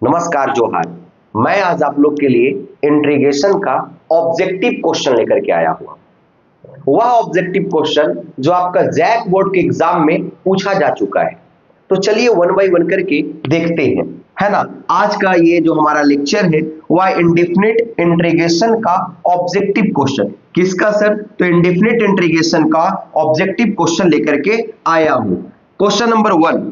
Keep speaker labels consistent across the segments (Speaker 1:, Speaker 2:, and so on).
Speaker 1: नमस्कार जोहार। मैं आज आप लोग के लिए इंट्रीगेशन का ऑब्जेक्टिव क्वेश्चन लेकर के आया हुआ। वह ऑब्जेक्टिव क्वेश्चन जो आपका जैक बोर्ड के एग्जाम में पूछा जा चुका है। तो चलिए वन बाय वन करके देखते हैं, है ना। आज का ये जो हमारा लेक्चर है वह इंडेफिनिट इंट्रीगेशन का ऑब्जेक्टिव क्वेश्चन। किसका सर? तो इंडेफिनिट इंट्रीगेशन का ऑब्जेक्टिव क्वेश्चन लेकर के आया हूं। क्वेश्चन नंबर 1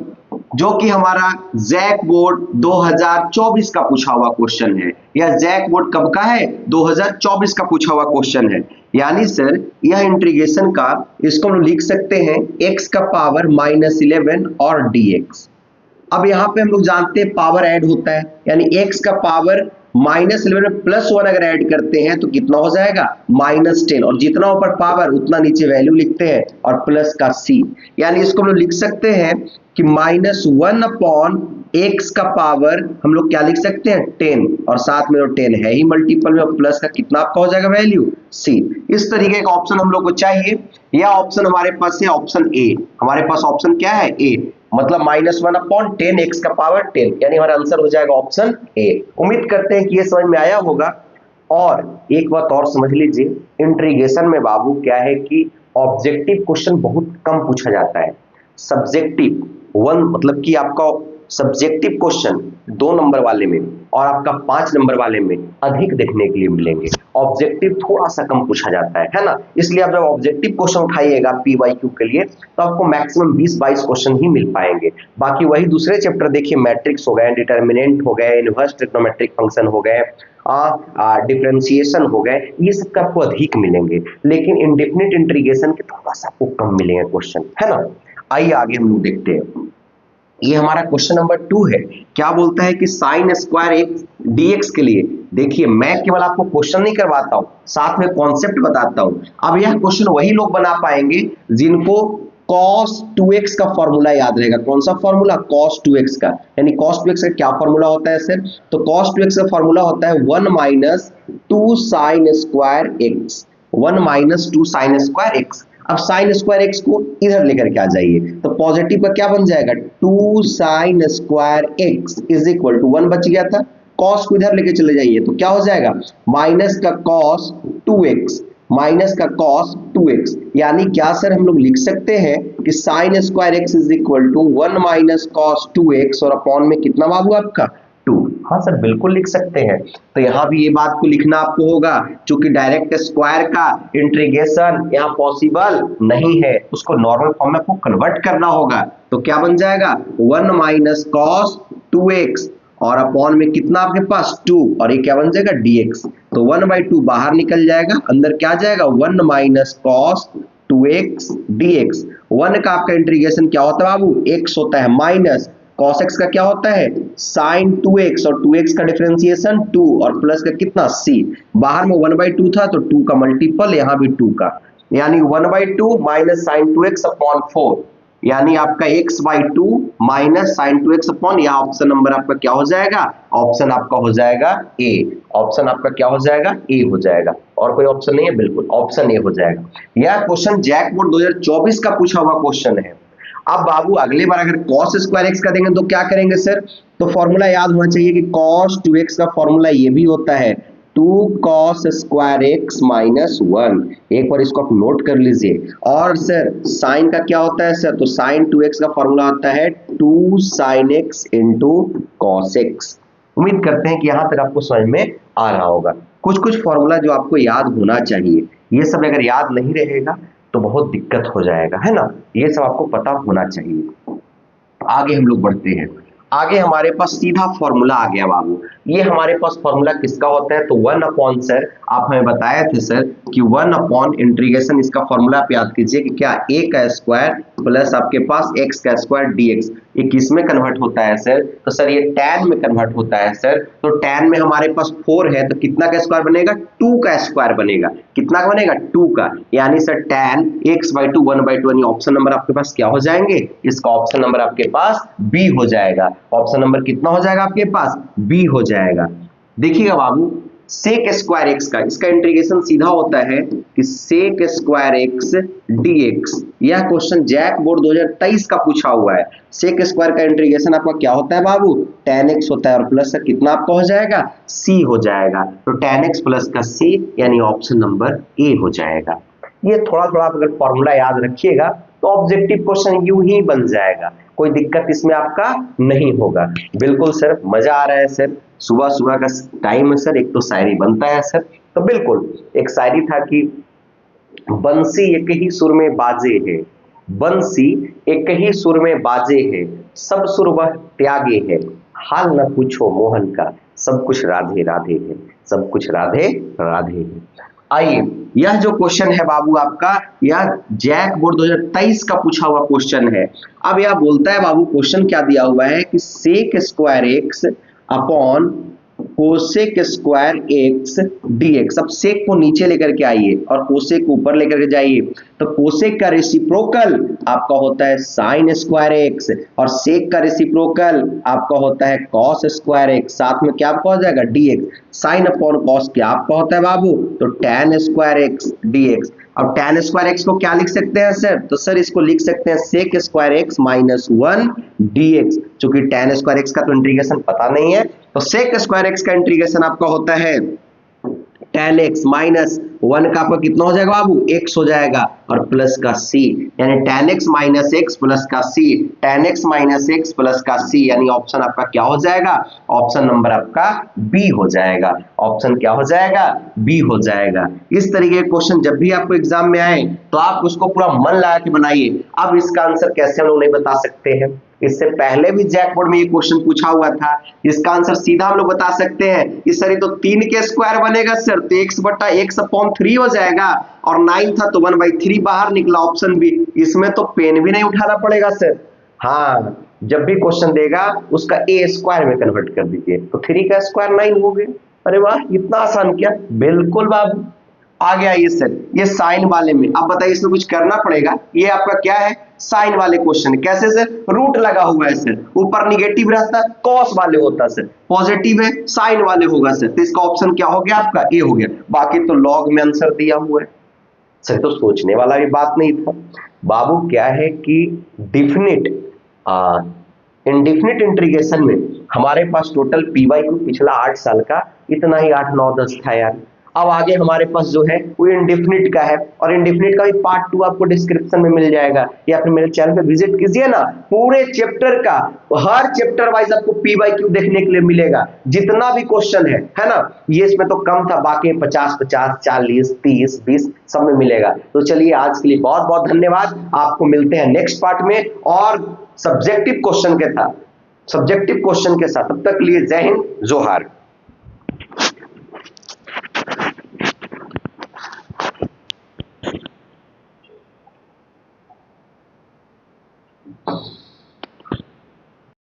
Speaker 1: जो कि हमारा जैक बोर्ड 2024 का पूछा हुआ क्वेश्चन है। यह जैक बोर्ड कब का है? 2024 का पूछा हुआ क्वेश्चन है। यानी सर यह इंटीग्रेशन का इसको हम लिख सकते हैं x का पावर -11 और dx। अब यहाँ पे हम लोग जानते हैं पावर ऐड होता है, यानी x का पावर -11 +1 अगर ऐड करते हैं तो कितना हो जाएगा? -10, और जितना ऊपर पावर उतना नीचे वैल्यू लिखते हैं और प्लस का c। यानी इसको हम लोग लिख सकते हैं कि -1 अपॉन x का पावर हम लोग क्या लिख सकते हैं? 10, और साथ में 10 है ही मल्टीपल में, और प्लस का कितना आपका हो जाएगा वैल्यू? c। इस तरीके का ऑप्शन हम लोग को चाहिए। यह ऑप्शन हमारे पास है ऑप्शन ए। हमारे पास ऑप्शन क्या है? ए, मतलब -1 अपॉन 10 x का पावर 10, यानी हमारा आंसर हो जाएगा ऑप्शन ए। उम्मीद करते हैं कि ये समझ में आया होगा। और एक बात और समझ लीजिए, इंट्रीगेशन में बाबू क्या है कि ऑब्जेक्टिव क्वेश्चन बहुत कम पूछा जाता है। सब्जेक्टिव 1 मतलब कि आपका सब्जेक्टिव क्वेश्चन 2 नंबर वाले में और आपका 5 नंबर वाले में अधिक देखने के लिए मिलेंगे। ऑब्जेक्टिव थोड़ा सा कम पूछा जाता है ना। इसलिए आप जब ऑब्जेक्टिव क्वेश्चन उठाइएगा PYQ के लिए तो आपको मैक्सिमम 20-22 क्वेश्चन ही मिल पाएंगे। बाकी वही दूसरे चैप्टर देखिए, मैट्रिक्स हो गए, डिटर्मिनेंट हो गए, इनवर्स ट्रिग्नोमेट्रिक फंक्शन हो गए, डिफरेंशिएशन हो गए, ये सब का आपको अधिक मिलेंगे। लेकिन इंडेफिनिट इंटीग्रेशन के थोड़ा सा आपको कम मिलेंगे क्वेश्चन, है ना। आइए आगे हम लोग देखते हैं। ये हमारा क्वेश्चन नंबर 2 है। क्या बोलता है कि साइन स्क्वायर x dx के लिए, देखिए मैं केवल आपको क्वेश्चन नहीं करवाता हूं, साथ में कॉन्सेप्ट बताता हूं। अब यह क्वेश्चन वही लोग बना पाएंगे जिनको cos 2x का फॉर्मूला याद रहेगा। कौन सा फॉर्मूला? cos 2x का। यानी cos 2x का क्या फॉर्मूला होता है सर? तो cos 2x का फॉर्मूला होता है 1 - 2 sin square x। 1 - 2 sin square x। अब साइन स्क्वायर एक्स को इधर लेकर के आ जाइए तो पॉजिटिव का क्या बन जाएगा? 2 sin square x is equal to 1 बच गया था, कॉस को इधर लेके चले जाइए तो क्या हो जाएगा? माइनस का कॉस 2x, माइनस का कॉस 2x। यानी क्या सर हम लोग लिख सकते हैं कि sine square x is equal to 1 - cos 2x और अपॉन में कितना बाबू आपका? 2। हाँ सर बिल्कुल लिख सकते हैं। तो यहाँ भी ये बात को लिखना आपको होगा, क्योंकि डायरेक्ट स्क्वायर का इंटीग्रेशन यहाँ पॉसिबल नहीं है, उसको नॉर्मल फॉर्म में आपको कन्वर्ट करना होगा। तो क्या बन जाएगा? 1 - cos 2x और अपॉन में कितना आपके पास? 2, और ये क्या बन जाएगा? dx। तो 1/2 बाहर निकल जाएगा, अंदर क्या जाएगा? 1 - cos 2x dx। 1 का आपका इंटीग्रेशन क्या होता है बाबू? x होता है, माइनस cos x का क्या होता है? sin 2x, और 2x का डिफरेंशिएशन 2, और प्लस का कितना? c। बाहर में 1/2 था तो 2 का मल्टीपल, यहाँ भी 2 का, यानी 1/2 माइनस sin 2x अपॉन 4, यानी आपका x/2 minus sin 2x upon, यह ऑप्शन नंबर आपका क्या हो जाएगा? ऑप्शन आपका हो जाएगा ए। ऑप्शन आपका क्या हो जाएगा? ए हो जाएगा। और कोई ऑप्शन नहीं है? बिल्कुल ऑप्शन ए हो जाएगा। यह क्वेश्चन जैक बोर्ड 2024 का पूछा हुआ क्वेश्चन है। अब बाबू अगले बार अगर cos स्क्वायर x का देंगे तो क्या करेंगे सर? तो फॉर्मूला याद होना चाहिए कि cos 2x का फॉर्मूला ये भी होता है 2 cos स्क्वायर x - 1। एक बार इसको आप नोट कर लीजिए। और सर साइन का क्या होता है सर? तो sin 2x का फॉर्मूला होता है 2 sin x into cos x। उम्मीद करते हैं कि यहाँ तक आपको समझ में आ रहा होगा। कुछ फॉर्मूला जो आपको याद होना चाहिए, ये सब अगर याद नहीं रहेगा तो बहुत दिक्कत हो जाएगा, है ना। ये सब आपको पता होना चाहिए। आगे हम लोग बढ़ते हैं। आगे हमारे पास सीधा फॉर्मूला आ गया बाबू। ये हमारे पास फॉर्मूला किसका होता है? तो 1 अपॉन, सर आप हमें बताए थे सर कि 1 अपॉन इंटीग्रेशन, इसका फॉर्मूला आप याद कीजिए कि क्या? a का स्क्वायर प्लस आपके पास x का स्क्वायर dx। ये किस में कन्वर्ट होता है सर? तो सर ये tan में कन्वर्ट होता है सर। तो tan में हमारे पास 4 है तो कितना का स्क्वायर बनेगा? 2 का स्क्वायर बनेगा। कितना का बनेगा? 2 का। यानी सर tan x/2 1/2, यानी ऑप्शन नंबर आपके पास क्या हो जाएंगे? इसका ऑप्शन नंबर आपके पास बी हो जाएगा। ऑप्शन नंबर कितना हो जाएगा आपके पास? बी हो जाएगा। देखिएगा बाबू, सेक स्क्वायर एक्स का, इसका इंटीग्रेशन सीधा होता है कि सेक स्क्वायर एक्स dx। यह क्वेश्चन जैक बोर्ड 2023 का पूछा हुआ है। सेक स्क्वायर का इंटीग्रेशन आपका क्या होता है बाबू, tan x होता है और प्लस का कितना आपका हो जाएगा, c हो जाएगा। तो tan x प्लस का c यानी ऑप्शन नंबर ए हो जाएगा। ये थोड़ा थोड़ा आप अगर फॉर्मूला याद रखिएगा तो ऑब्जेक्टिव क्वेश्चन यूं ही बन जाएगा, कोई दिक्कत इसमें आपका नहीं होगा। बिल्कुल सर, मजा आ रहा है सर, सुबह सुबह का टाइम है सर, एक तो शायरी बनता है सर। तो बिल्कुल एक शायरी था कि बंसी एक ही सुर में बाजे है, बंसी एक ही सुर में बाजे है, सब सुर वह त्यागे है, हाल न पूछो मोहन का, सब कुछ राधे राधे है, सब कुछ राधे राधे है। आइए, यह जो क्वेश्चन है बाबू आपका, यह जैक बोर्ड 2023 का पूछा हुआ क्वेश्चन है। अब यह बोलता है बाबू, क्वेश्चन क्या दिया हुआ है कि sec square x upon cosec square x dx। अब सेक को नीचे लेकर के आइए और कोसेक को ऊपर लेकर के जाइए। तो कोसेक का रेसिप्रोकल आपका होता है साइन स्क्वायर एक्स और सेक का रेसिप्रोकल आपका होता है कॉस स्क्वायर एक्स, साथ में क्या आपका हो जाएगा dx। साइन अपॉन कॉस क्या आपका होता है बाबू, तो tan स्क्वायर एक्स dx। अब tan स्क्वायर एक्स को क्या लिख सकते हैं सर, तो सर इसको लिख सकते हैं sec square x minus 1 dx। चूंकि tan स्क्वायर एक्स का तो इंटीग्रेशन पता नहीं है, तो सेक स्क्वायर एक्स का इंटीग्रेशन आपका होता है tan x माइनस 1 का आपका कितना हो जाएगा बाबू, x हो जाएगा और प्लस का c, यानी tan x minus x plus का c, tan x minus x plus का c, यानी ऑप्शन आपका क्या हो जाएगा, ऑप्शन नंबर आपका बी हो जाएगा। ऑप्शन क्या हो जाएगा, बी हो जाएगा। इस तरीके के क्वेश्चन जब भी आपको एग्जाम में आए तो आप उसको पूरा मन लगा के बनाइए। अब इसका आंसर कैसे हम लोग नहीं बता सकते हैं, इससे पहले भी जैक बोर्ड में ये क्वेश्चन पूछा हुआ था, इसका आंसर सीधा हम लोग बता सकते हैं। इस सर तो 3 के स्क्वायर बनेगा सर, तो x बटा x अपॉन 3 हो जाएगा और 9 था तो 1/3 बाहर निकला, ऑप्शन बी। इसमें तो पेन भी नहीं उठाना पड़ेगा सर। हाँ, जब भी क्वेश्चन देगा उसका a स्क्वायर में कन्वर्ट कर दीजिए, तो 3 का स्क्वायर 9 हो गया। अरे वाह, इतना आसान क्या, बिल्कुल बाबू। आ गया ये सर, ये साइन वाले में। अब बताइए इसमें कुछ करना पड़ेगा, ये आपका क्या है, साइन वाले क्वेश्चन। कैसे सर, रूट लगा हुआ है सर, ऊपर निगेटिव रहता है, कॉस वाले होता है सर, पॉजिटिव है साइन वाले होगा सर। तो इसका ऑप्शन क्या हो गया आपका, ए हो गया। बाकी तो लॉग में आंसर दिया हुआ है सर, तो सोचने वाला भी बात नहीं था बाबू। क्या है कि डिफिनिट इंडिफिनिट इंटीग्रेशन में हमारे पास टोटल पी वाई क्यू पिछला 8 साल का इतना ही 8 9 10 था यार। अब आगे हमारे पास जो है वो इंडिफिनिट का है, और इंडिफिनिट का भी पार्ट 2 आपको डिस्क्रिप्शन में मिल जाएगा, या फिर मेरे चैनल पे विजिट कीजिए ना, पूरे चैप्टर का हर चैप्टर वाइज आपको पी वाई क्यू देखने के लिए मिलेगा, जितना भी क्वेश्चन है ना। ये इसमें तो कम था, बाकी 50 50 40 30 20 सब में मिलेगा। तो चलिए आज के लिए बहुत बहुत धन्यवाद, आपको मिलते हैं नेक्स्ट पार्ट में और सब्जेक्टिव क्वेश्चन के साथ, सब्जेक्टिव क्वेश्चन के साथ। तब तक के लिए जय हिंद, जोहार।